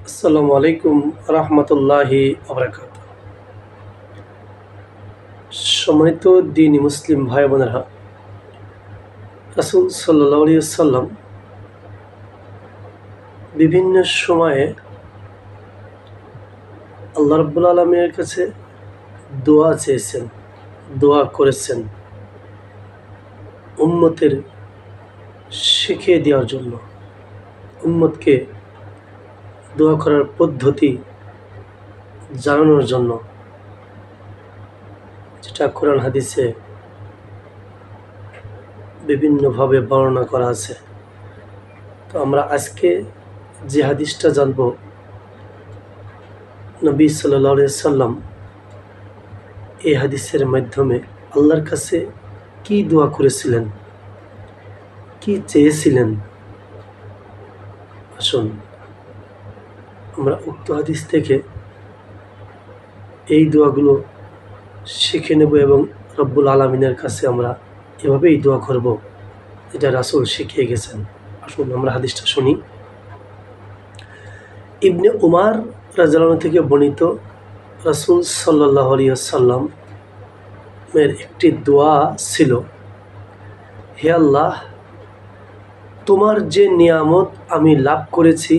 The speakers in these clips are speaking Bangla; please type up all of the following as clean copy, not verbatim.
আসসালামু আলাইকুম রহমতুল্লাহি আবরাকাত। সম্মানিত দ্বীনি মুসলিম ভাই বোনেরা, রাসূল সাল্লাল্লাহু আলাইহি ওয়াসাল্লাম বিভিন্ন সময়ে আল্লাহ রাব্বুল আলামিনের কাছে দোয়া চেয়েছেন, দোয়া করেছেন উম্মতের শিখিয়ে দেওয়ার জন্য, উম্মতকে দোয়া করার পদ্ধতি জানানোর জন্য, যেটা কোরআন হাদিসে বিভিন্নভাবে বর্ণনা করা আছে। তো আমরা আজকে যে হাদিসটা জানব, নবী সাল্লাল্লাহু আলাইহি সাল্লাম এই হাদিসের মাধ্যমে আল্লাহর কাছে কি দোয়া করেছিলেন, কি চেয়েছিলেন। আসুন আমরা উক্ত হাদিস থেকে এই দোয়াগুলো শিখে নেব এবং রব্বুল আলামিনের কাছে আমরা এভাবেই দোয়া করব যেটা রাসূল শিখিয়ে গেছেন। আসুন আমরা হাদিসটা শুনি। ইবনে উমার রাদিয়াল্লাহু আনহু থেকে বর্ণিত, রাসূল সাল্লাল্লাহু আলাইহি ওয়াসাল্লাম এর একটি দোয়া ছিল, হে আল্লাহ, তোমার যে নিয়ামত আমি লাভ করেছি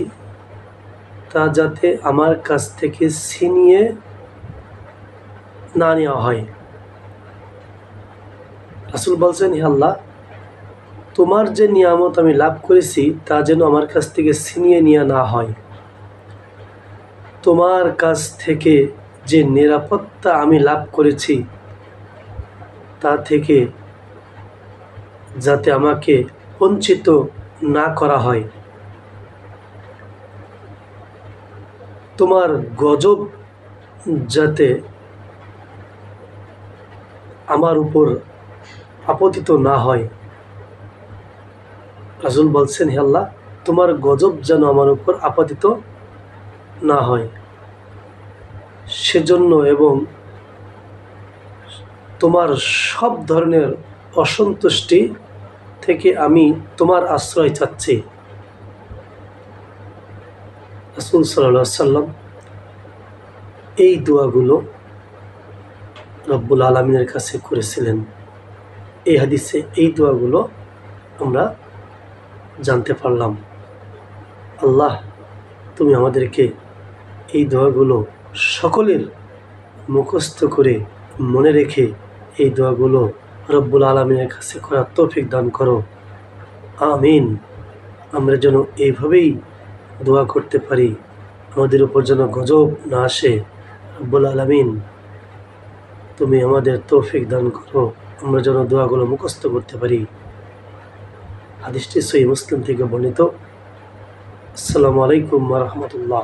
তা যাতে আমার কাছ থেকে ছিনিয়ে না নেওয়া হয়। রাসূল বলছেন, হে আল্লাহ, তোমার যে নিয়ামত আমি লাভ করেছি তা যেন আমার কাছ থেকে ছিনিয়ে নেওয়া না হয়। তোমার কাছ থেকে যে নিরাপত্তা আমি লাভ করেছি তা থেকে যাতে আমাকে বঞ্চিত না করা হয়। তোমার গজব যাতে আমার উপর আপতিত না হয়। রাসূল বলছেন, হে আল্লাহ, তোমার গজব যেন আমার উপর আপতিত না হয় সেজন্য, এবং তোমার সব ধরনের অসন্তুষ্টি থেকে আমি তোমার আশ্রয় চাচ্ছি। রাসূল সাল্লাল্লাহু আলাইহি ওয়াসাল্লাম এই দোয়াগুলো রব্বুল আলামিনের কাছে করেছিলেন। এই হাদিসে এই দোয়াগুলো আমরা জানতে পারলাম। আল্লাহ, তুমি আমাদেরকে এই দোয়াগুলো সকলের মুখস্থ করে মনে রেখে এই দোয়াগুলো রব্বুল আলামিনের কাছে করার তৌফিক দান করো। আমিন। আমরা যেন এইভাবেই দোয়া করতে পারি, আমাদের উপর যেন গজব না আসে। রব্বুল আলামিন, তুমি আমাদের তৌফিক দান করো, আমরা যেন দোয়াগুলো মুখস্থ করতে পারি। হাদিসটি সহিহ মুসলিম থেকে বর্ণিত। আসসালামু আলাইকুম ওয়া রাহমাতুল্লাহ।